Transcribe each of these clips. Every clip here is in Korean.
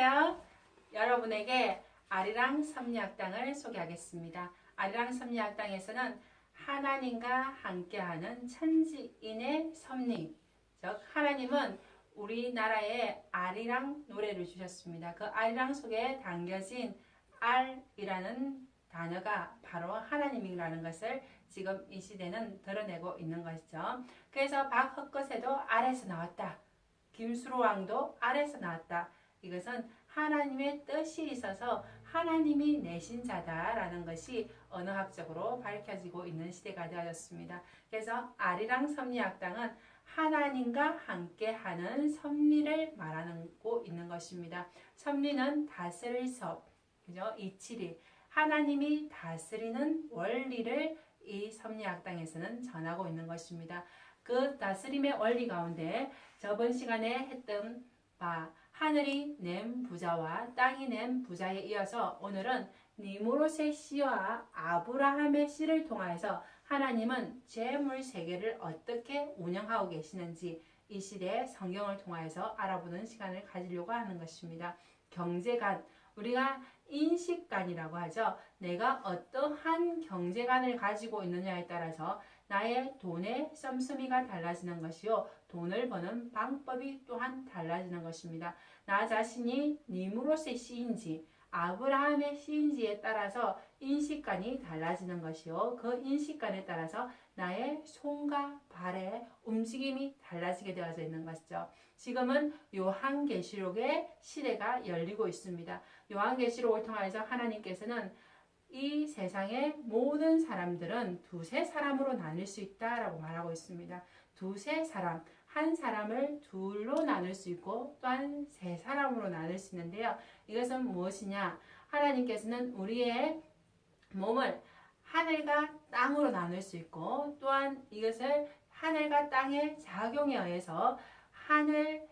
안녕하세요. 여러분에게 아리랑 섭리학당을 소개하겠습니다. 아리랑 섭리학당에서는 하나님과 함께하는 천지인의 섭리, 즉 하나님은 우리나라에 아리랑 노래를 주셨습니다. 그 아리랑 속에 담겨진 R이라는 단어가 바로 하나님이라는 것을 지금 이 시대는 드러내고 있는 것이죠. 그래서 박헛것에도 R에서 나왔다. 김수로왕도 R에서 나왔다. 이것은 하나님의 뜻이 있어서 하나님이 내신 자다라는 것이 언어학적으로 밝혀지고 있는 시대가 되어졌습니다. 그래서 아리랑 섭리학당은 하나님과 함께하는 섭리를 말하고 있는 것입니다. 섭리는 다스릴 섭, 그죠? 이치리 하나님이 다스리는 원리를 이 섭리학당에서는 전하고 있는 것입니다. 그 다스림의 원리 가운데 저번 시간에 했던 바 하늘이 낸 부자와 땅이 낸 부자에 이어서 오늘은 니므롯의 씨와 아브라함의 씨를 통하여서 하나님은 재물 세계를 어떻게 운영하고 계시는지 이 시대의 성경을 통하여서 알아보는 시간을 가지려고 하는 것입니다. 경제관, 우리가 인식관이라고 하죠. 내가 어떠한 경제관을 가지고 있느냐에 따라서 나의 돈의 씀씀이가 달라지는 것이요. 돈을 버는 방법이 또한 달라지는 것입니다. 나 자신이 니므롯의 씨인지 아브라함의 씨인지에 따라서 인식관이 달라지는 것이요. 그 인식관에 따라서 나의 손과 발의 움직임이 달라지게 되어져 있는 것이죠. 지금은 요한계시록의 시대가 열리고 있습니다. 요한계시록을 통해서 하나님께서는 이 세상의 모든 사람들은 두세 사람으로 나눌 수 있다라고 말하고 있습니다. 두세 사람, 한 사람을 둘로 나눌 수 있고 또한 세 사람으로 나눌 수 있는데요. 이것은 무엇이냐? 하나님께서는 우리의 몸을 하늘과 땅으로 나눌 수 있고 또한 이것을 하늘과 땅의 작용에 의해서 하늘,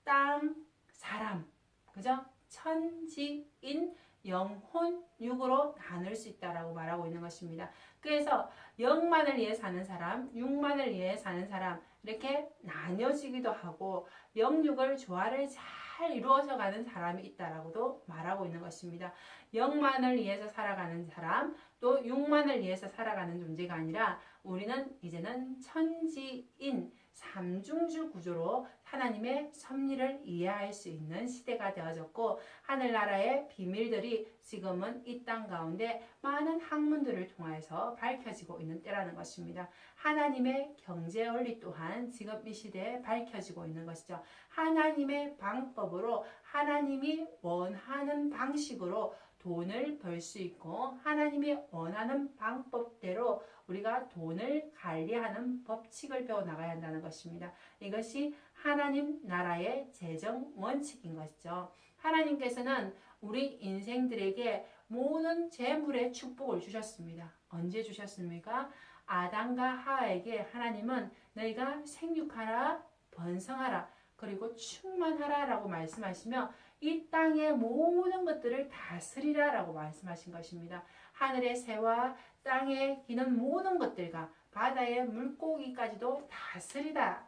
땅, 사람, 그죠? 천지인, 영혼, 육으로 나눌 수 있다라고 말하고 있는 것입니다. 그래서 영만을 위해 사는 사람, 육만을 위해 사는 사람 이렇게 나뉘어지기도 하고 영육을 조화를 잘 이루어져 가는 사람이 있다라고도 말하고 있는 것입니다. 영만을 위해서 살아가는 사람, 또 육만을 위해서 살아가는 존재가 아니라 우리는 이제는 천지인, 삼중주 구조로 하나님의 섭리를 이해할 수 있는 시대가 되어졌고 하늘나라의 비밀들이 지금은 이 땅 가운데 많은 학문들을 통해서 밝혀지고 있는 때라는 것입니다. 하나님의 경제 원리 또한 지금 이 시대에 밝혀지고 있는 것이죠. 하나님의 방법으로 하나님이 원하는 방식으로 돈을 벌 수 있고 하나님이 원하는 방법대로 우리가 돈을 관리하는 법칙을 배워나가야 한다는 것입니다. 이것이 하나님 나라의 재정 원칙인 것이죠. 하나님께서는 우리 인생들에게 모든 재물의 축복을 주셨습니다. 언제 주셨습니까? 아담과 하와에게 하나님은 너희가 생육하라, 번성하라, 그리고 충만하라 라고 말씀하시며 이 땅의 모든 것들을 다스리라 라고 말씀하신 것입니다. 하늘의 새와 땅에 기는 모든 것들과 바다의 물고기까지도 다스리라,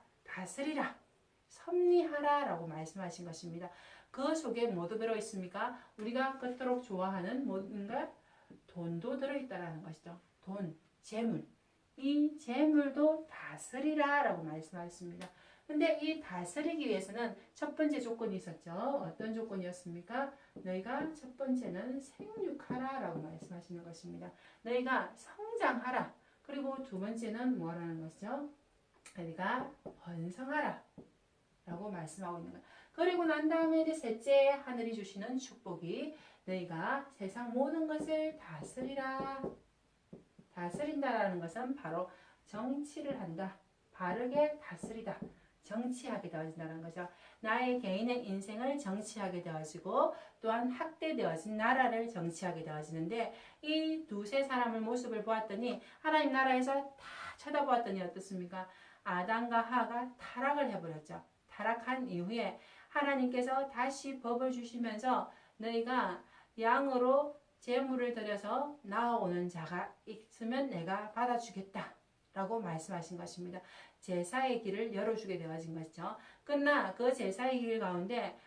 섭리하라 라고 말씀하신 것입니다. 그 속에 뭐도 들어있습니까? 우리가 그토록 좋아하는 뭔가 돈도 들어있다라는 것이죠. 돈, 재물. 이 재물도 다스리라 라고 말씀하셨습니다. 근데 이 다스리기 위해서는 첫 번째 조건이 있었죠. 어떤 조건이었습니까? 너희가 첫 번째는 생육하라 라고 말씀하시는 것입니다. 너희가 성장하라. 그리고 두 번째는 뭐라는 것이죠? 너희가 번성하라 라고 말씀하고 있는 거예요. 그리고 난 다음에 이제 셋째 하늘이 주시는 축복이 너희가 세상 모든 것을 다스리라. 다스린다라는 것은 바로 정치를 한다. 바르게 다스리다. 정치하게 되어진다는 거죠. 나의 개인의 인생을 정치하게 되어지고 또한 확대되어진 나라를 정치하게 되어지는데 이 두세 사람의 모습을 보았더니 하나님 나라에서 다 쳐다보았더니 어떻습니까? 아담과 하가 타락을 해버렸죠. 타락한 이후에 하나님께서 다시 법을 주시면서 너희가 양으로 제물을 드려서 나아오는 자가 있으면 내가 받아주겠다 라고 말씀하신 것입니다. 제사의 길을 열어주게 되어진 것이죠. 그러나 그 제사의 길 가운데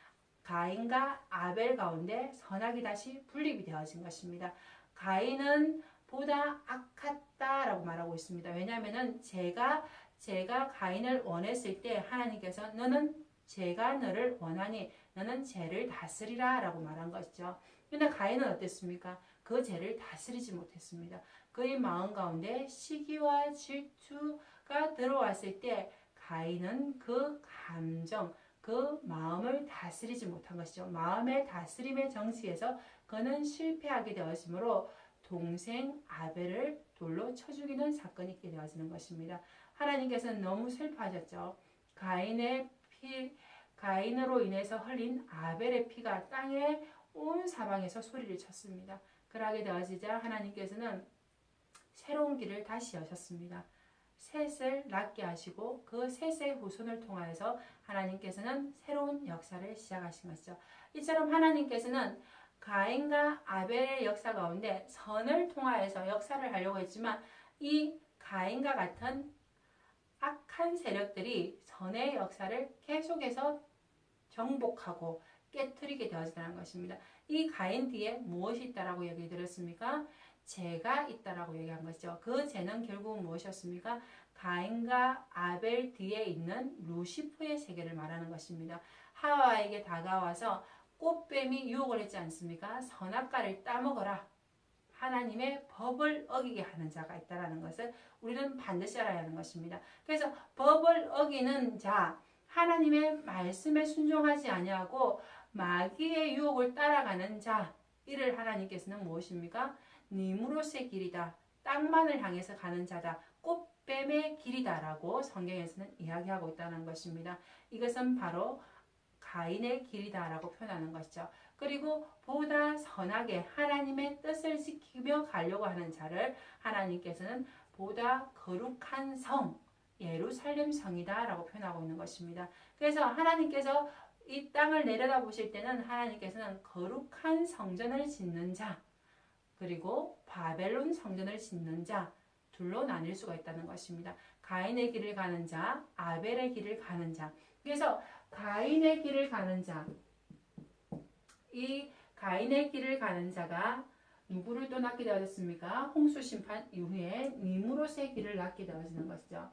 가인과 아벨 가운데 선악이 다시 분립이 되어진 것입니다. 가인은 보다 악했다라고 말하고 있습니다. 왜냐하면 제가 가인을 원했을 때 하나님께서 너는 제가 너를 원하니 너는 죄를 다스리라 라고 말한 것이죠. 근데 가인은 어땠습니까? 그 죄를 다스리지 못했습니다. 그의 마음 가운데 시기와 질투가 들어왔을 때 가인은 그 감정, 그 마음을 다스리지 못한 것이죠. 마음의 다스림의 정치에서 그는 실패하게 되었으므로 동생 아벨을 돌로 쳐 죽이는 사건이 있게 되어지는 것입니다. 하나님께서는 너무 슬퍼하셨죠. 가인으로 인해서 흘린 아벨의 피가 땅에 온 사방에서 소리를 쳤습니다. 그러하게 되어지자 하나님께서는 새로운 길을 다시 여셨습니다. 셋을 낳게 하시고 그 셋의 후손을 통하여서 하나님께서는 새로운 역사를 시작하신 것이죠. 이처럼 하나님께서는 가인과 아벨의 역사 가운데 선을 통하여서 역사를 하려고 했지만 이 가인과 같은 악한 세력들이 선의 역사를 계속해서 정복하고 깨트리게 되어진다는 것입니다. 이 가인 뒤에 무엇이 있다라고 얘기 드렸습니까? 죄가 있다라고 얘기한 것이죠. 그 죄는 결국 무엇이었습니까? 가인과 아벨 뒤에 있는 루시프의 세계를 말하는 것입니다. 하와에게 다가와서 꽃뱀이 유혹을 했지 않습니까? 선악과를 따먹어라. 하나님의 법을 어기게 하는 자가 있다는 것을 우리는 반드시 알아야 하는 것입니다. 그래서 법을 어기는 자, 하나님의 말씀에 순종하지 아니하고 마귀의 유혹을 따라가는 자, 이를 하나님께서는 무엇입니까? 니무롯의 길이다. 땅만을 향해서 가는 자다. 꽃뱀의 길이다라고 성경에서는 이야기하고 있다는 것입니다. 이것은 바로 가인의 길이다라고 표현하는 것이죠. 그리고 보다 선하게 하나님의 뜻을 지키며 가려고 하는 자를 하나님께서는 보다 거룩한 성, 예루살렘 성이다라고 표현하고 있는 것입니다. 그래서 하나님께서 이 땅을 내려다보실 때는 하나님께서는 거룩한 성전을 짓는 자, 그리고 바벨론 성전을 짓는 자, 둘로 나뉠 수가 있다는 것입니다. 가인의 길을 가는 자, 아벨의 길을 가는 자. 그래서 가인의 길을 가는 자, 이 가인의 길을 가는 자가 누구를 또 낳게 되었습니까? 홍수 심판 이후에 니무롯의 길을 낳게 되어지는 것이죠.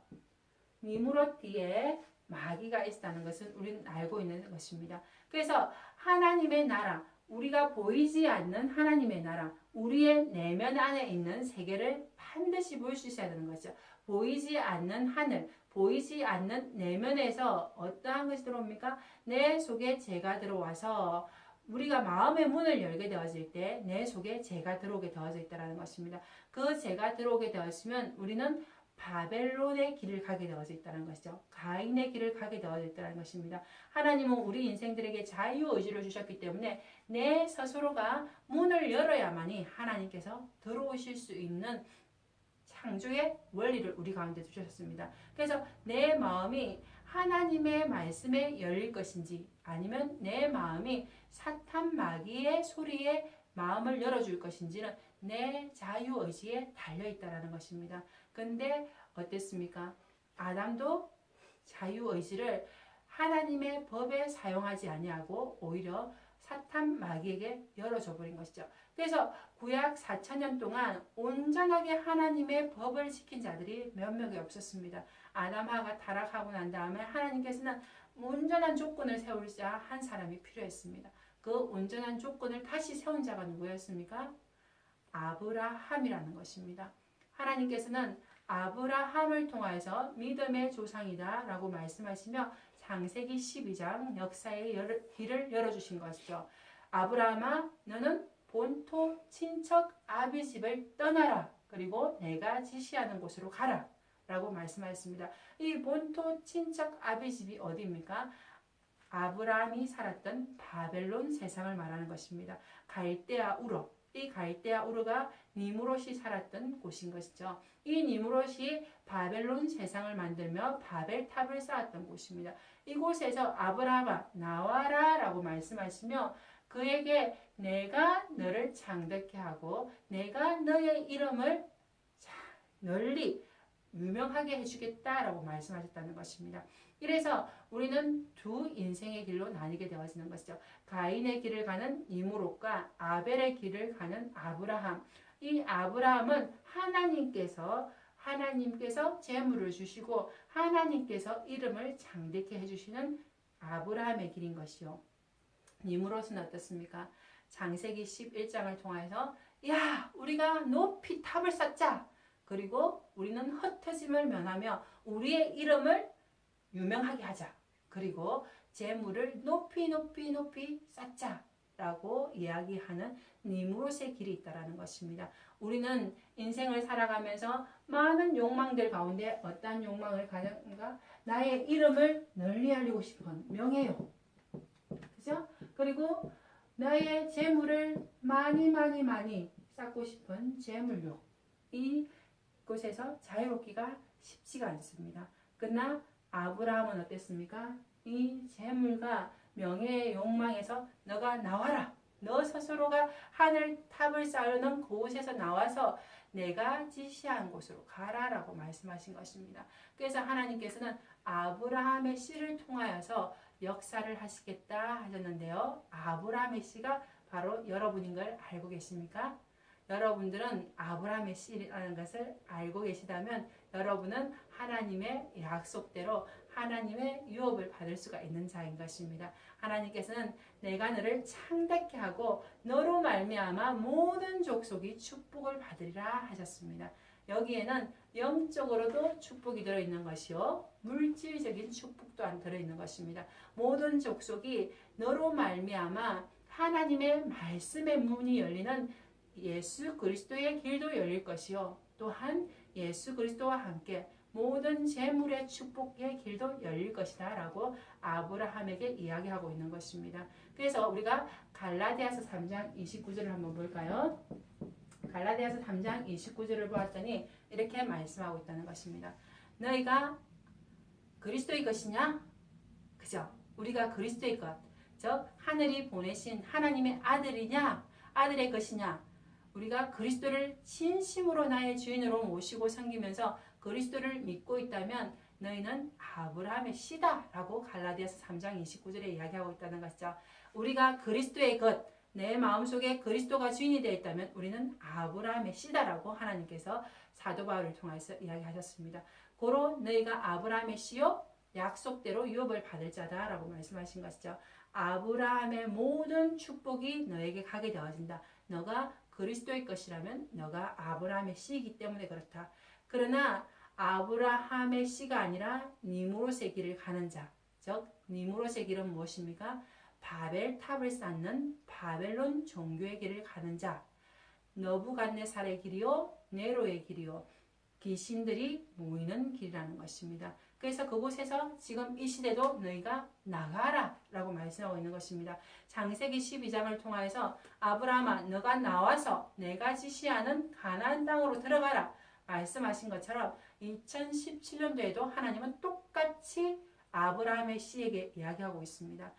니무롯 뒤에 마귀가 있다는 것은 우리는 알고 있는 것입니다. 그래서 하나님의 나라, 우리가 보이지 않는 하나님의 나라, 우리의 내면 안에 있는 세계를 반드시 볼 수 있어야 되는 거죠. 보이지 않는 하늘, 보이지 않는 내면에서 어떠한 것이 들어옵니까? 내 속에 죄가 들어와서 우리가 마음의 문을 열게 되어질 때 내 속에 죄가 들어오게 되어져 있다는 것입니다. 그 죄가 들어오게 되었으면 우리는 바벨론의 길을 가게 되어져 있다는 것이죠. 가인의 길을 가게 되어져 있다는 것입니다. 하나님은 우리 인생들에게 자유의지를 주셨기 때문에 내 스스로가 문을 열어야만이 하나님께서 들어오실 수 있는 창조의 원리를 우리 가운데 주셨습니다. 그래서 내 마음이 하나님의 말씀에 열릴 것인지 아니면 내 마음이 사탄 마귀의 소리에 마음을 열어줄 것인지는 내 자유의지에 달려있다는 것입니다. 근데 어땠습니까? 아담도 자유의지를 하나님의 법에 사용하지 아니하고 오히려 사탄 마귀에게 열어줘 버린 것이죠. 그래서 구약 4,000년 동안 온전하게 하나님의 법을 지킨 자들이 몇 명이 없었습니다. 아담하가 타락하고 난 다음에 하나님께서는 온전한 조건을 세울 자 한 사람이 필요했습니다. 그 온전한 조건을 다시 세운 자가 누구였습니까? 아브라함이라는 것입니다. 하나님께서는 아브라함을 통하여서 믿음의 조상이다 라고 말씀하시며 창세기 12장 역사의 길을 열어주신 것이죠. 아브라함아 너는 본토 친척 아비 집을 떠나라. 그리고 내가 지시하는 곳으로 가라. 라고 말씀하셨습니다. 이 본토 친척 아비 집이 어디입니까? 아브라함이 살았던 바벨론 세상을 말하는 것입니다. 갈대아 우르. 이 갈대아 우르가 니무롯이 살았던 곳인 것이죠. 이 니무롯이 바벨론 세상을 만들며 바벨탑을 쌓았던 곳입니다. 이곳에서 아브라함아 나와라 라고 말씀하시며 그에게 내가 너를 창대케 하고 내가 너의 이름을 널리 유명하게 해주겠다라고 말씀하셨다는 것입니다. 이래서 우리는 두 인생의 길로 나뉘게 되어지는 것이죠. 가인의 길을 가는 이므롯과 아벨의 길을 가는 아브라함. 이 아브라함은 하나님께서 재물을 주시고 하나님께서 이름을 장대케 해주시는 아브라함의 길인 것이요. 니므롯은 어떻습니까? 창세기 11장을 통해서 야 우리가 높이 탑을 쌓자. 그리고 우리는 흩어짐을 면하며 우리의 이름을 유명하게 하자. 그리고 재물을 높이 쌓자. 라고 이야기하는 니므롯의 길이 있다는 것입니다. 우리는 인생을 살아가면서 많은 욕망들 가운데 어떤 욕망을 가졌는가? 나의 이름을 널리 알리고 싶은 명예요. 그죠? 그리고 나의 재물을 많이 쌓고 싶은 재물욕. 이곳에서 자유롭기가 쉽지가 않습니다. 그러나 아브라함은 어땠습니까? 이 재물과 명예의 욕망에서 너가 나와라. 너 스스로가 하늘 탑을 쌓는 그곳에서 나와서 내가 지시한 곳으로 가라라고 말씀하신 것입니다. 그래서 하나님께서는 아브라함의 씨를 통하여서 역사를 하시겠다 하셨는데요. 아브라함의 씨가 바로 여러분인 걸 알고 계십니까? 여러분들은 아브라함의 씨라는 것을 알고 계시다면 여러분은 하나님의 약속대로 하나님의 유업을 받을 수가 있는 자인 것입니다. 하나님께서는 내가 너를 창대케 하고 너로 말미암아 모든 족속이 축복을 받으리라 하셨습니다. 여기에는 영적으로도 축복이 들어있는 것이요 물질적인 축복 또한 들어있는 것입니다. 모든 족속이 너로 말미암아 하나님의 말씀의 문이 열리는 예수 그리스도의 길도 열릴 것이요 또한 예수 그리스도와 함께 모든 재물의 축복의 길도 열릴 것이다 라고 아브라함에게 이야기하고 있는 것입니다. 그래서 우리가 갈라디아서 3장 29절을 한번 볼까요? 갈라디아서 3장 29절을 보았더니 이렇게 말씀하고 있다는 것입니다. 너희가 그리스도의 것이냐? 그죠? 우리가 그리스도의 것, 즉 하늘이 보내신 하나님의 아들이냐? 아들의 것이냐? 우리가 그리스도를 진심으로 나의 주인으로 모시고 섬기면서 그리스도를 믿고 있다면 너희는 아브라함의 씨다 라고 갈라디아서 3장 29절에 이야기하고 있다는 것이죠. 우리가 그리스도의 것, 내 마음속에 그리스도가 주인이 되어 있다면 우리는 아브라함의 씨다라고 하나님께서 사도 바울을 통해서 이야기하셨습니다. 고로 너희가 아브라함의 씨요 약속대로 유업을 받을 자다라고 말씀하신 것이죠. 아브라함의 모든 축복이 너에게 가게 되어진다. 너가 그리스도의 것이라면 너가 아브라함의 씨이기 때문에 그렇다. 그러나 아브라함의 씨가 아니라 니므롯의 길을 가는 자, 즉 니므롯의 길은 무엇입니까? 바벨탑을 쌓는 바벨론 종교의 길을 가는 자, 너부갓네살의 길이요 네로의 길이요 귀신들이 모이는 길이라는 것입니다. 그래서 그곳에서 지금 이 시대도 너희가 나가라 라고 말씀하고 있는 것입니다. 창세기 12장을 통하여서 아브라함아 너가 나와서 내가 지시하는 가나안 땅으로 들어가라 말씀하신 것처럼 2017년도에도 하나님은 똑같이 아브라함의 씨에게 이야기하고 있습니다.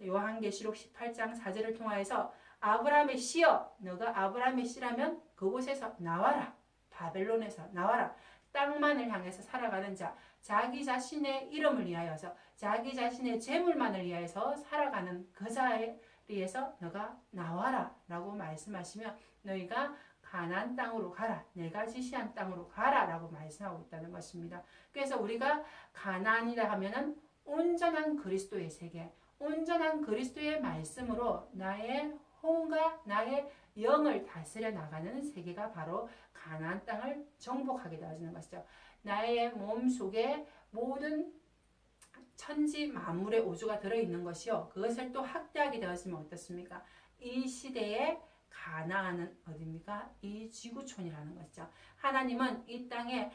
요한계시록 18장 4절을 통하여서 아브라함의 씨여 너가 아브라함의 씨라면 그곳에서 나와라. 바벨론에서 나와라. 땅만을 향해서 살아가는 자, 자기 자신의 이름을 위하여서 자기 자신의 재물만을 위하여서 살아가는 그 자리에서 너가 나와라 라고 말씀하시며 너희가 가나안 땅으로 가라. 내가 지시한 땅으로 가라 라고 말씀하고 있다는 것입니다. 그래서 우리가 가나안이라 하면은 온전한 그리스도의 세계, 온전한 그리스도의 말씀으로 나의 혼과 나의 영을 다스려 나가는 세계가 바로 가나안 땅을 정복하게 되어지는 것이죠. 나의 몸 속에 모든 천지 만물의 우주가 들어있는 것이요. 그것을 또 확대하게 되어지면 어떻습니까? 이 시대에 가나안은 어디입니까? 이 지구촌이라는 것이죠. 하나님은 이 땅에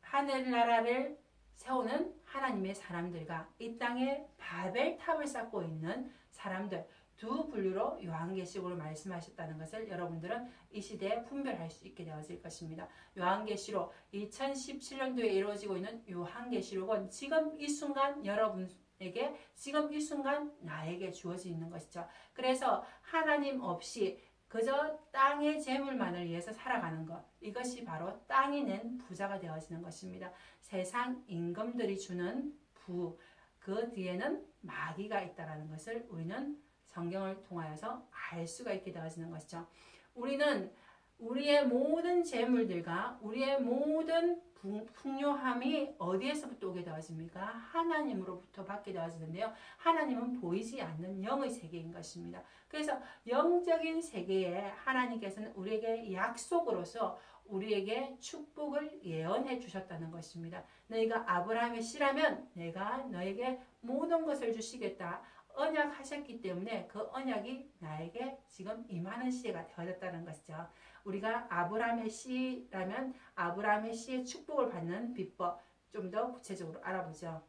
하늘나라를 세우는 하나님의 사람들과 이 땅에 바벨탑을 쌓고 있는 사람들 두 분류로 요한계시록을 말씀하셨다는 것을 여러분들은 이 시대에 분별할 수 있게 되어질 것입니다. 요한계시록 2017년도에 이루어지고 있는 요한계시록은 지금 이 순간 여러분에게 지금 이 순간 나에게 주어져 있는 것이죠. 그래서 하나님 없이 그저 땅의 재물만을 위해서 살아가는 것, 이것이 바로 땅이 낸 부자가 되어지는 것입니다. 세상 임금들이 주는 그 뒤에는 마귀가 있다라는 것을 우리는 성경을 통하여서 알 수가 있게 되어지는 것이죠. 우리는 우리의 모든 재물들과 우리의 모든 풍요함이 어디에서부터 오게 되어집니까? 하나님으로부터 받게 되어지는데요. 하나님은 보이지 않는 영의 세계인 것입니다. 그래서 영적인 세계에 하나님께서는 우리에게 약속으로서 우리에게 축복을 예언해 주셨다는 것입니다. 너희가 아브라함의 씨라면 내가 너에게 모든 것을 주시겠다. 언약하셨기 때문에 그 언약이 나에게 지금 임하는 시대가 되어졌다는 것이죠. 우리가 아브라함의 씨라면 아브라함의 씨의 축복을 받는 비법 좀 더 구체적으로 알아보죠.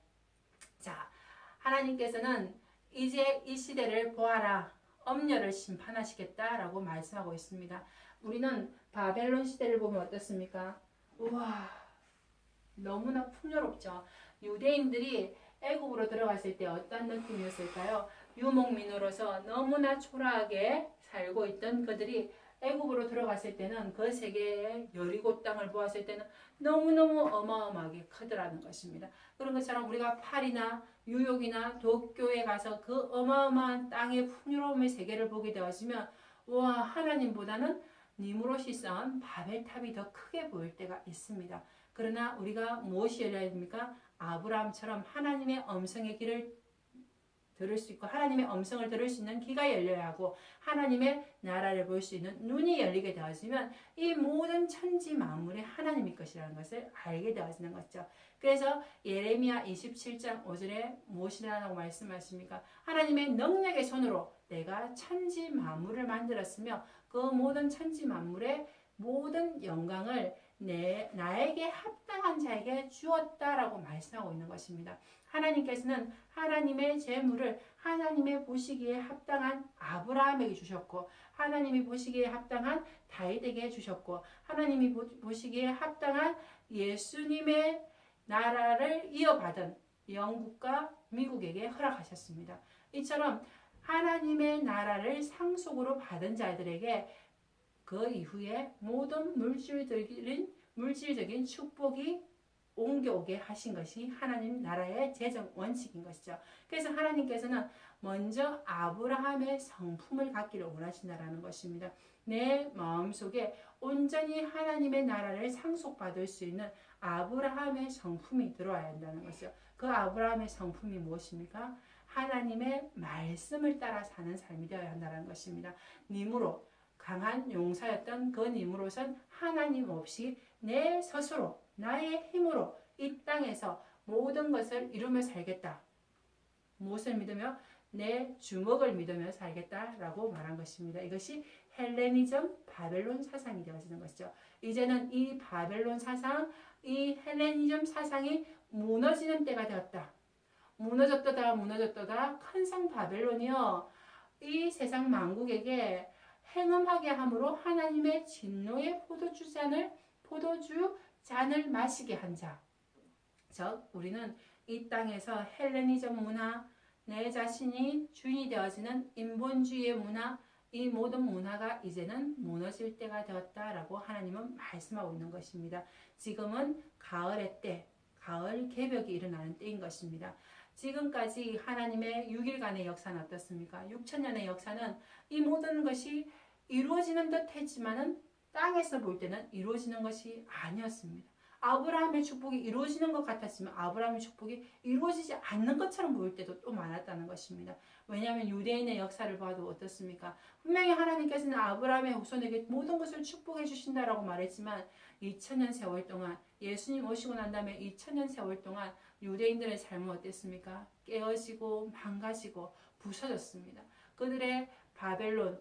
자, 하나님께서는 이제 이 시대를 보아라. 엄녀를 심판하시겠다라고 말씀하고 있습니다. 우리는 바벨론 시대를 보면 어떻습니까? 우와, 너무나 풍요롭죠. 유대인들이 애굽으로 들어갔을 때 어떤 느낌이었을까요? 유목민으로서 너무나 초라하게 살고 있던 그들이 애굽으로 들어갔을 때는 그 세계의 여리고 땅을 보았을 때는 너무너무 어마어마하게 크더라는 것입니다. 그런 것처럼 우리가 파리나 뉴욕이나 도쿄에 가서 그 어마어마한 땅의 풍요로움의 세계를 보게 되어지면 와, 하나님보다는 니무롯이 쌓은 바벨탑이 더 크게 보일 때가 있습니다. 그러나 우리가 무엇이 열려야 됩니까? 아브라함처럼 하나님의 음성의 길을 들을 수 있고 하나님의 음성을 들을 수 있는 귀가 열려야 하고 하나님의 나라를 볼 수 있는 눈이 열리게 되어지면 이 모든 천지 만물이 하나님의 것이라는 것을 알게 되어지는 것이죠. 그래서 예레미야 27장 5절에 무엇이라고 말씀하십니까? 하나님의 능력의 손으로 내가 천지 만물을 만들었으며 그 모든 천지 만물의 모든 영광을 나에게 합당한 자에게 주었다라고 말씀하고 있는 것입니다. 하나님께서는 하나님의 재물을 하나님의 보시기에 합당한 아브라함에게 주셨고 하나님이 보시기에 합당한 다윗에게 주셨고 하나님이 보시기에 합당한 예수님의 나라를 이어받은 영국과 미국에게 허락하셨습니다. 이처럼 하나님의 나라를 상속으로 받은 자들에게 그 이후에 모든 물질적인 축복이 옮겨오게 하신 것이 하나님 나라의 재정 원칙인 것이죠. 그래서 하나님께서는 먼저 아브라함의 성품을 갖기를 원하신다라는 것입니다. 내 마음속에 온전히 하나님의 나라를 상속받을 수 있는 아브라함의 성품이 들어와야 한다는 것이죠. 그 아브라함의 성품이 무엇입니까? 하나님의 말씀을 따라 사는 삶이 되어야 한다는 것입니다. 님으로 강한 용사였던 그 님으로선 하나님 없이 내 스스로 나의 힘으로 이 땅에서 모든 것을 이루며 살겠다. 무엇을 믿으며? 내 주먹을 믿으며 살겠다라고 말한 것입니다. 이것이 헬레니즘 바벨론 사상이 되어지는 것이죠. 이제는 이 바벨론 사상, 이 헬레니즘 사상이 무너지는 때가 되었다. 무너졌다가 큰 성 바벨론이요. 이 세상 만국에게 행음하게 함으로 하나님의 진노의 포도주 잔을 마시게 한 자. 즉 우리는 이 땅에서 헬레니즘 문화, 내 자신이 주인이 되어지는 인본주의의 문화, 이 모든 문화가 이제는 무너질 때가 되었다라고 하나님은 말씀하고 있는 것입니다. 지금은 가을의 때, 가을 개벽이 일어나는 때인 것입니다. 지금까지 하나님의 6일간의 역사는 어떻습니까? 6천년의 역사는 이 모든 것이 이루어지는 듯 했지만은 땅에서 볼 때는 이루어지는 것이 아니었습니다. 아브라함의 축복이 이루어지는 것 같았지만 아브라함의 축복이 이루어지지 않는 것처럼 보일 때도 또 많았다는 것입니다. 왜냐하면 유대인의 역사를 봐도 어떻습니까? 분명히 하나님께서는 아브라함의 후손에게 모든 것을 축복해 주신다라고 말했지만 2000년 세월 동안 예수님 오시고 난 다음에 2000년 세월 동안 유대인들의 삶은 어땠습니까? 깨어지고 망가지고 부서졌습니다. 그들의 바벨론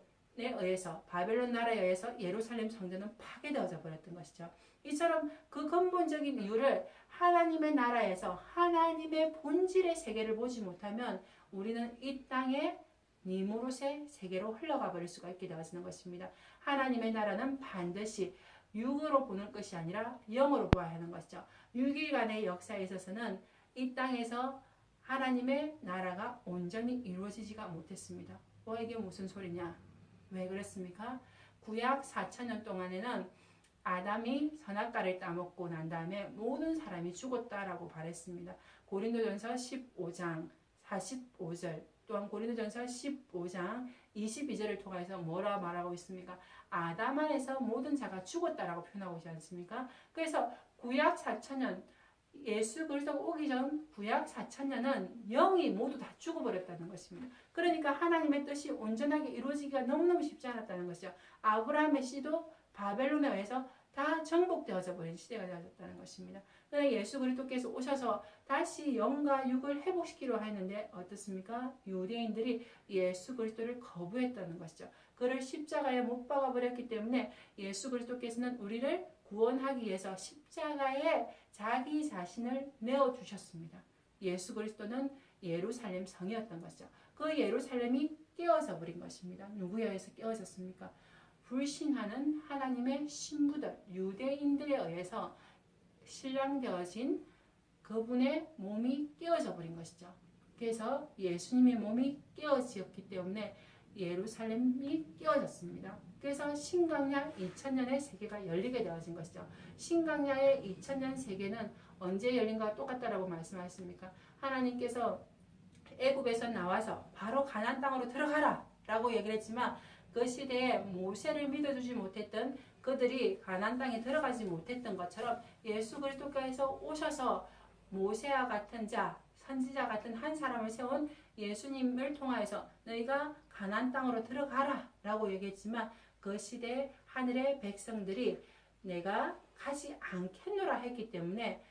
나라에 의해서 예루살렘 성전은 파괴되어져 버렸던 것이죠. 이처럼 그 근본적인 이유를 하나님의 나라에서 하나님의 본질의 세계를 보지 못하면 우리는 이 땅의 니무롯의 세계로 흘러가 버릴 수가 있게 되어지는 것입니다. 하나님의 나라는 반드시 육으로 보는 것이 아니라 영으로 보아야 하는 것이죠. 6일간의 역사에 있어서는 이 땅에서 하나님의 나라가 온전히 이루어지지가 못했습니다. 이게 무슨 소리냐? 왜 그랬습니까? 구약 4,000년 동안에는 아담이 선악과를 따먹고 난 다음에 모든 사람이 죽었다라고 말했습니다. 고린도전서 15장 45절 또한 고린도전서 15장 22절을 통해서 뭐라 말하고 있습니까? 아담 안에서 모든 자가 죽었다라고 표현하고 있지 않습니까? 그래서 구약 4천년 예수 그리스도가 오기 전 구약 4천년은 영이 모두 다 죽어버렸다는 것입니다. 그러니까 하나님의 뜻이 온전하게 이루어지기가 너무너무 쉽지 않았다는 것이죠. 아브라함의 씨도 바벨론에 의해서 다 정복되어져 버린 시대가 되어졌다는 것입니다. 그러나 예수 그리스도께서 오셔서 다시 영과 육을 회복시키려 했는데 어떻습니까? 유대인들이 예수 그리스도를 거부했다는 것이죠. 그를 십자가에 못 박아버렸기 때문에 예수 그리스도께서는 우리를 구원하기 위해서 십자가에 자기 자신을 내어주셨습니다. 예수 그리스도는 예루살렘 성이었던 것이죠. 그 예루살렘이 깨어져 버린 것입니다. 누구에 의해서 깨어졌습니까? 불신하는 하나님의 신부들, 유대인들에 의해서 신랑되어진 그분의 몸이 깨어져 버린 것이죠. 그래서 예수님의 몸이 깨어졌기 때문에 예루살렘이 깨어졌습니다. 그래서 신강야 2000년의 세계가 열리게 되어진 것이죠. 신강야의 2000년 세계는 언제 열린과 똑같다라고 말씀하셨습니까? 하나님께서 애굽에서 나와서 바로 가나안 땅으로 들어가라 라고 얘기를 했지만 그 시대에 모세를 믿어주지 못했던 그들이 가나안 땅에 들어가지 못했던 것처럼 예수 그리스도께서 오셔서 모세와 같은 자, 선지자 같은 한 사람을 세운 예수님을 통하여서 너희가 가나안 땅으로 들어가라 라고 얘기했지만 그 시대에 하늘의 백성들이 내가 가지 않겠노라 했기 때문에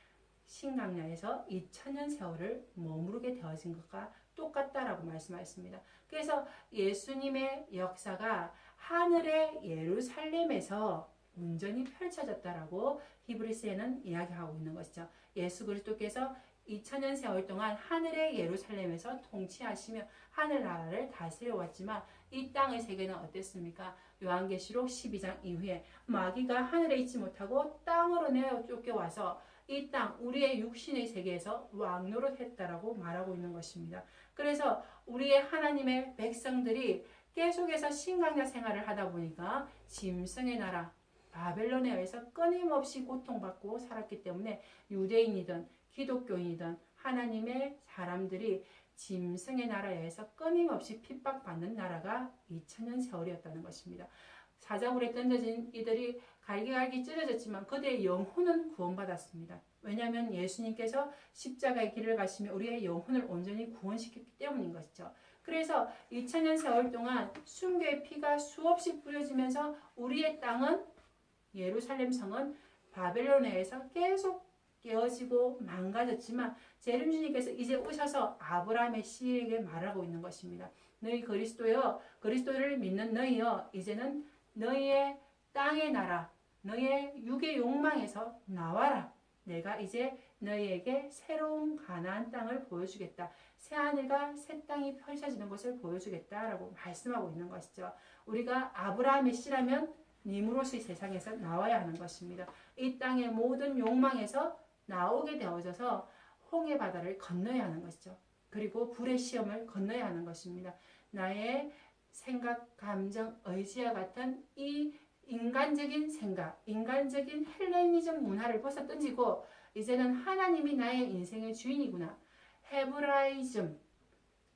신강야에서 2000년 세월을 머무르게 되어진 것과 똑같다라고 말씀하셨습니다. 그래서 예수님의 역사가 하늘의 예루살렘에서 온전히 펼쳐졌다라고 히브리스에는 이야기하고 있는 것이죠. 예수 그리스도께서 2000년 세월 동안 하늘의 예루살렘에서 통치하시며 하늘나라를 다스려 왔지만 이 땅의 세계는 어땠습니까? 요한계시록 12장 이후에 마귀가 하늘에 있지 못하고 땅으로 내어 쫓겨와서 이 땅, 우리의 육신의 세계에서 왕노릇 했다라고 말하고 있는 것입니다. 그래서 우리의 하나님의 백성들이 계속해서 신강야 생활을 하다 보니까 짐승의 나라, 바벨론에 의해서 끊임없이 고통받고 살았기 때문에 유대인이든 기독교인이든 하나님의 사람들이 짐승의 나라에서 끊임없이 핍박받는 나라가 2000년 세월이었다는 것입니다. 사자굴에 던져진 이들이 갈기갈기 찢어졌지만 그들의 영혼은 구원받았습니다. 왜냐하면 예수님께서 십자가의 길을 가시며 우리의 영혼을 온전히 구원시켰기 때문인 것이죠. 그래서 2000년 세월 동안 순교의 피가 수없이 뿌려지면서 우리의 땅은 예루살렘 성은 바벨론에 의해서 계속 깨어지고 망가졌지만 재림주님께서 이제 오셔서 아브라함의 씨에게 말하고 있는 것입니다. 너희 그리스도여, 그리스도를 믿는 너희여, 이제는 너희의 땅의 나라, 너희의 육의 욕망에서 나와라. 내가 이제 너희에게 새로운 가나안 땅을 보여주겠다. 새 하늘과 새 땅이 펼쳐지는 것을 보여주겠다라고 말씀하고 있는 것이죠. 우리가 아브라함의 씨라면 님으로서 세상에서 나와야 하는 것입니다. 이 땅의 모든 욕망에서 나오게 되어져서 홍해 바다를 건너야 하는 것이죠. 그리고 불의 시험을 건너야 하는 것입니다. 나의 생각, 감정, 의지와 같은 이 인간적인 생각, 인간적인 헬레니즘 문화를 벗어던지고 이제는 하나님이 나의 인생의 주인이구나. 헤브라이즘,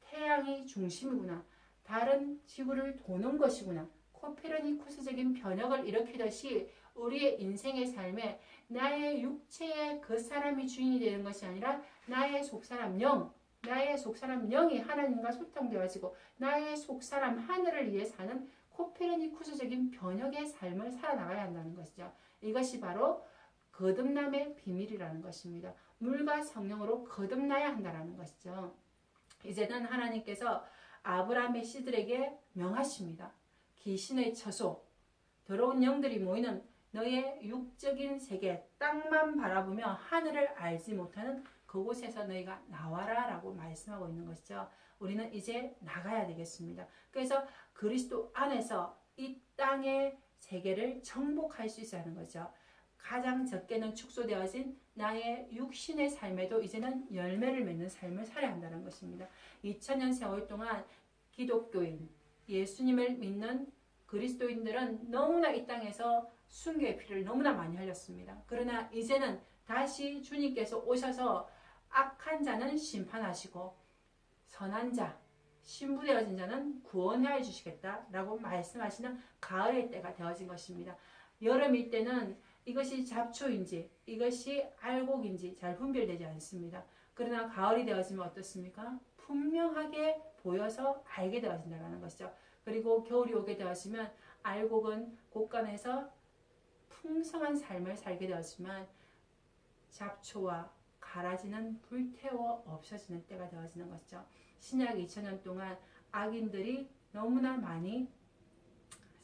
태양이 중심이구나. 다른 지구를 도는 것이구나. 코페르니쿠스적인 변혁을 일으키듯이 우리의 인생의 삶에 나의 육체의 그 사람이 주인이 되는 것이 아니라 나의 속사람 영, 나의 속사람 영이 하나님과 소통되어지고 나의 속사람 하늘을 위해 사는 코페르니쿠스적인 변혁의 삶을 살아나가야 한다는 것이죠. 이것이 바로 거듭남의 비밀이라는 것입니다. 물과 성령으로 거듭나야 한다는 것이죠. 이제는 하나님께서 아브라함의 씨들에게 명하십니다. 귀신의 처소, 더러운 영들이 모이는 너의 육적인 세계, 땅만 바라보며 하늘을 알지 못하는 그곳에서 너희가 나와라 라고 말씀하고 있는 것이죠. 우리는 이제 나가야 되겠습니다. 그래서 그리스도 안에서 이 땅의 세계를 정복할 수 있어야 하는 거죠. 가장 적게는 축소되어진 나의 육신의 삶에도 이제는 열매를 맺는 삶을 살아야 한다는 것입니다. 2000년 세월 동안 기독교인, 예수님을 믿는 그리스도인들은 너무나 이 땅에서 순교의 피를 너무나 많이 흘렸습니다. 그러나 이제는 다시 주님께서 오셔서 악한 자는 심판하시고 선한 자, 신부되어진 자는 구원하여 주시겠다라고 말씀하시는 가을의 때가 되어진 것입니다. 여름일 때는 이것이 잡초인지 이것이 알곡인지 잘 분별되지 않습니다. 그러나 가을이 되어지면 어떻습니까? 분명하게 보여서 알게 되어진다는 것이죠. 그리고 겨울이 오게 되어지면 알곡은 곳간에서 풍성한 삶을 살게 되었지만 잡초와 가라지는 불태워 없어지는 때가 되어지는 것이죠. 신약 2000년 동안 악인들이 너무나 많이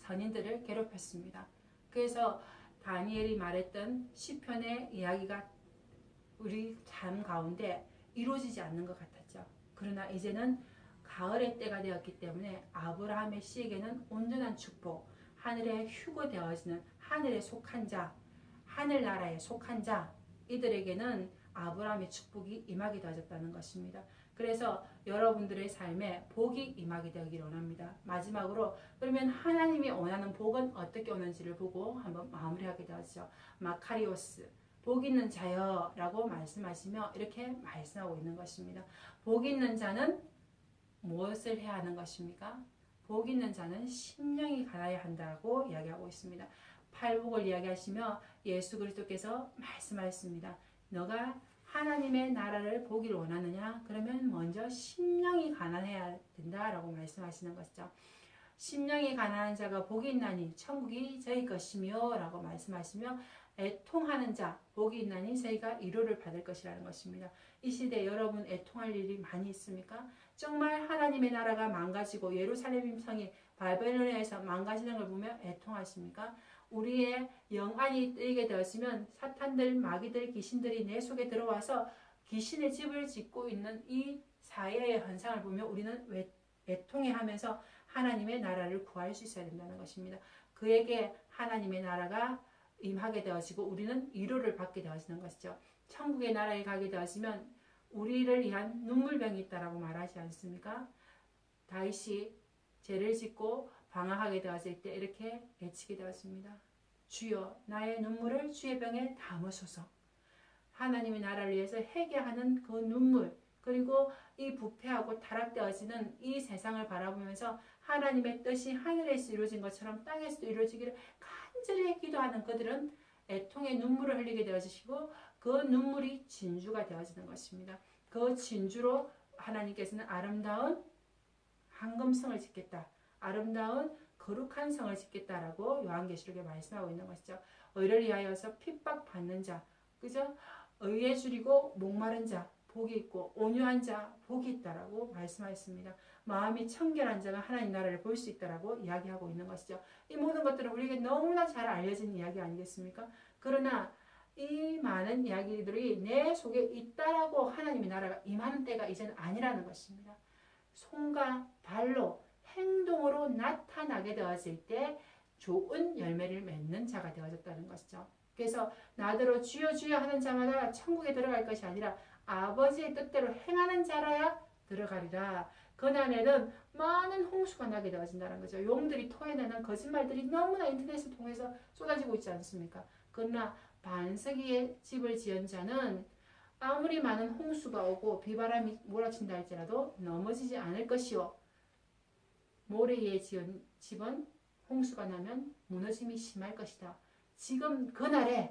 선인들을 괴롭혔습니다. 그래서 다니엘이 말했던 시편의 이야기가 우리 삶 가운데 이루어지지 않는 것 같았죠. 그러나 이제는 가을의 때가 되었기 때문에 아브라함의 씨에게는 온전한 축복, 하늘에 휴거되어지는 하늘에 속한 자, 하늘나라에 속한 자, 이들에게는 아브라함의 축복이 임하게 되어졌다는 것입니다. 그래서 여러분들의 삶에 복이 임하게 되기를 원합니다. 마지막으로 그러면 하나님이 원하는 복은 어떻게 오는지를 보고 한번 마무리하게 되었죠. 마카리오스, 복 있는 자여 라고 말씀하시며 이렇게 말씀하고 있는 것입니다. 복 있는 자는 무엇을 해야 하는 것입니까? 복 있는 자는 심령이 가나야 한다고 이야기하고 있습니다. 팔복을 이야기하시며 예수 그리스도께서 말씀하셨습니다. 너가 하나님의 나라를 보기를 원하느냐? 그러면 먼저 심령이 가난해야 된다라고 말씀하시는 것이죠. 심령이 가난한 자가 복이 있나니 천국이 저희 것이며 라고 말씀하시며 애통하는 자 복이 있나니 저희가 위로를 받을 것이라는 것입니다. 이 시대 여러분 애통할 일이 많이 있습니까? 정말 하나님의 나라가 망가지고 예루살렘 성이 바벨론에서 망가지는 걸 보며 애통하십니까? 우리의 영안이 뜨이게 되었으면 사탄들, 마귀들, 귀신들이 내 속에 들어와서 귀신의 집을 짓고 있는 이 사회의 현상을 보며 우리는 애통해하면서 하나님의 나라를 구할 수 있어야 된다는 것입니다. 그에게 하나님의 나라가 임하게 되어지고 우리는 위로를 받게 되어지는 것이죠. 천국의 나라에 가게 되어지면 우리를 위한 눈물병이 있다라고 말하지 않습니까? 다윗이 죄를 짓고 방황하게 되었을 때 이렇게 외치게 되었습니다. 주여 나의 눈물을 주의 병에 담으소서. 하나님의 나라를 위해서 회개하는 그 눈물 그리고 이 부패하고 타락되어지는 이 세상을 바라보면서 하나님의 뜻이 하늘에서 이루어진 것처럼 땅에서도 이루어지기를 간절히 기도하는 그들은 애통의 눈물을 흘리게 되어지시고 그 눈물이 진주가 되어지는 것입니다. 그 진주로 하나님께서는 아름다운 황금성을 짓겠다. 아름다운 거룩한 성을 짓겠다라고 요한계시록에 말씀하고 있는 것이죠. 의를 위하여서 핍박받는 자, 그죠? 의에 줄이고 목마른 자, 복이 있고 온유한 자, 복이 있다라고 말씀하였습니다. 마음이 청결한 자가 하나님 나라를 볼 수 있다라고 이야기하고 있는 것이죠. 이 모든 것들은 우리에게 너무나 잘 알려진 이야기 아니겠습니까? 그러나 이 많은 이야기들이 내 속에 있다라고 하나님의 나라가 임하는 때가 이제는 아니라는 것입니다. 손과 발로 행동으로 나타나게 되어질 때 좋은 열매를 맺는 자가 되어졌다는 것이죠. 그래서 나더러 주여 주여 하는 자마다 천국에 들어갈 것이 아니라 아버지의 뜻대로 행하는 자라야 들어가리라. 그날에는 많은 홍수가 나게 되어진다는 거죠. 용들이 토해내는 거짓말들이 너무나 인터넷을 통해서 쏟아지고 있지 않습니까? 그러나 반석이의 집을 지은 자는 아무리 많은 홍수가 오고 비바람이 몰아친다 할지라도 넘어지지 않을 것이요. 모래 위에 지은 집은 홍수가 나면 무너짐이 심할 것이다. 지금 그날이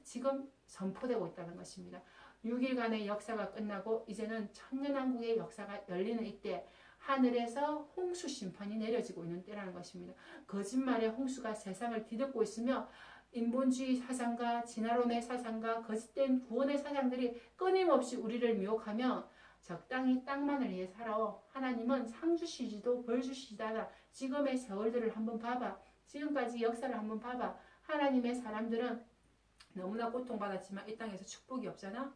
지금 선포되고 있다는 것입니다. 6일간의 역사가 끝나고 이제는 천년왕국의 역사가 열리는 이때 하늘에서 홍수 심판이 내려지고 있는 때라는 것입니다. 거짓말의 홍수가 세상을 뒤덮고 있으며 인본주의 사상과 진화론의 사상과 거짓된 구원의 사상들이 끊임없이 우리를 미혹하며 적당히 땅만을 위해 살아. 하나님은 상 주시지도 벌 주시지도 않아. 지금의 세월들을 한번 봐봐. 지금까지 역사를 한번 봐봐. 하나님의 사람들은 너무나 고통받았지만 이 땅에서 축복이 없잖아.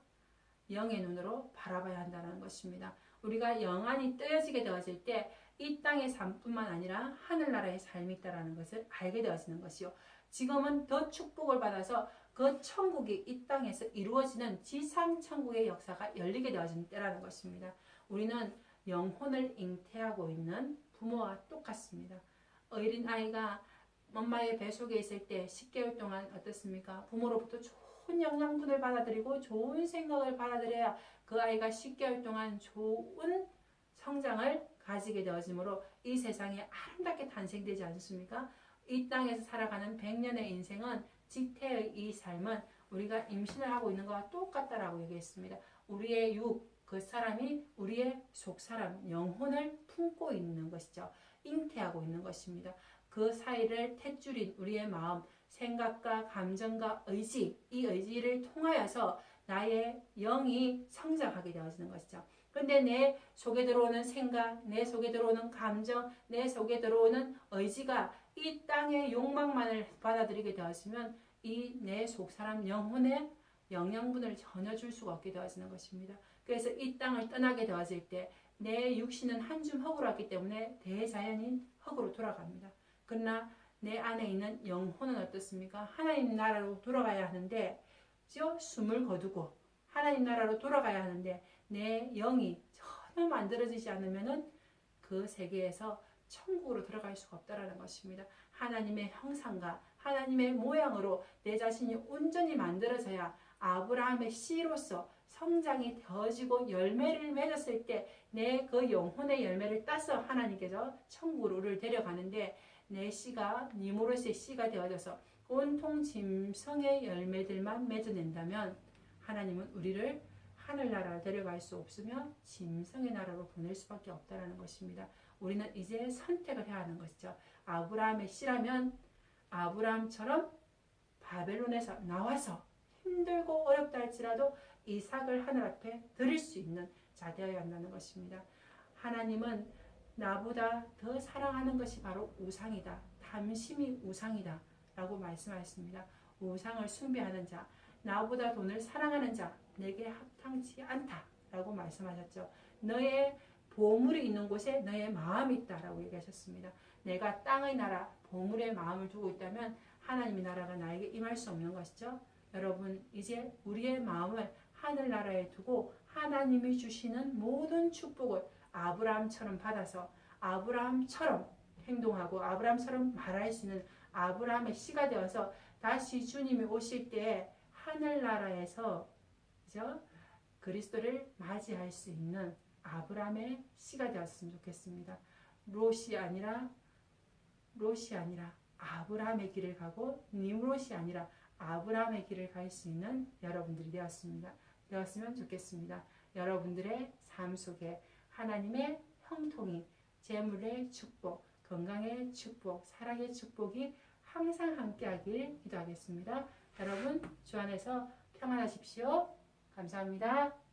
영의 눈으로 바라봐야 한다는 것입니다. 우리가 영안이 뜨여지게 되어질 때 이 땅의 삶뿐만 아니라 하늘나라의 삶이 있다는 것을 알게 되어지는 것이요. 지금은 더 축복을 받아서 그 천국이 이 땅에서 이루어지는 지상천국의 역사가 열리게 되어지는 때라는 것입니다. 우리는 영혼을 잉태하고 있는 부모와 똑같습니다. 어린 아이가 엄마의 배 속에 있을 때 10개월 동안 어떻습니까? 부모로부터 좋은 영양분을 받아들이고 좋은 생각을 받아들여야 그 아이가 10개월 동안 좋은 성장을 가지게 되어지므로 이 세상에 아름답게 탄생되지 않습니까? 이 땅에서 살아가는 100년의 인생은 지태의 이 삶은 우리가 임신을 하고 있는 것과 똑같다라고 얘기했습니다. 우리의 그 사람이 우리의 속사람, 영혼을 품고 있는 것이죠. 잉태하고 있는 것입니다. 그 사이를 탯줄인 우리의 마음, 생각과 감정과 의지, 이 의지를 통하여서 나의 영이 성장하게 되어지는 것이죠. 그런데 내 속에 들어오는 생각, 내 속에 들어오는 감정, 내 속에 들어오는 의지가 이 땅의 욕망만을 받아들이게 되었으면 이 내 속사람 영혼의 영양분을 전혀 줄 수가 없게 되어지는 것입니다. 그래서 이 땅을 떠나게 되어질 때 내 육신은 한 줌 흙으로 왔기 때문에 대자연인 흙으로 돌아갑니다. 그러나 내 안에 있는 영혼은 어떻습니까? 하나님 나라로 돌아가야 하는데 숨을 거두고 하나님 나라로 돌아가야 하는데 내 영이 전혀 만들어지지 않으면 그 세계에서 천국으로 들어갈 수가 없다는 것입니다. 하나님의 형상과 하나님의 모양으로 내 자신이 온전히 만들어져야 아브라함의 씨로서 성장이 되어지고 열매를 맺었을 때 내 그 영혼의 열매를 따서 하나님께서 천국으로 우리를 데려가는데 내 씨가 니무롯의 씨가 되어져서 온통 짐승의 열매들만 맺어낸다면 하나님은 우리를 하늘나라로 데려갈 수 없으며 짐승의 나라로 보낼 수밖에 없다는 것입니다. 우리는 이제 선택을 해야 하는 것이죠. 아브라함의 씨라면 아브라함처럼 바벨론에서 나와서 힘들고 어렵다 할지라도 이삭을 하늘 앞에 드릴 수 있는 자 되어야 한다는 것입니다. 하나님은 나보다 더 사랑하는 것이 바로 우상이다. 탐심이 우상이다. 라고 말씀하셨습니다. 우상을 숭배하는 자, 나보다 돈을 사랑하는 자, 내게 합당치 않다. 라고 말씀하셨죠. 너의 보물이 있는 곳에 너의 마음이 있다. 라고 얘기하셨습니다. 내가 땅의 나라, 보물의 마음을 두고 있다면 하나님의 나라가 나에게 임할 수 없는 것이죠. 여러분, 이제 우리의 마음을 하늘나라에 두고 하나님이 주시는 모든 축복을 아브라함처럼 받아서 아브라함처럼 행동하고 아브라함처럼 말할 수 있는 아브라함의 씨가 되어서 다시 주님이 오실 때 하늘나라에서 그죠? 그리스도를 맞이할 수 있는 아브라함의 씨가 되었으면 좋겠습니다. 롯이 아니라 아브라함의 길을 가고 니므롯이 아니라 아브라함의 길을 갈 수 있는 여러분들이 되었으면 좋겠습니다. 여러분들의 삶 속에 하나님의 형통이, 재물의 축복, 건강의 축복, 사랑의 축복이 항상 함께하길 기도하겠습니다. 여러분 주 안에서 평안하십시오. 감사합니다.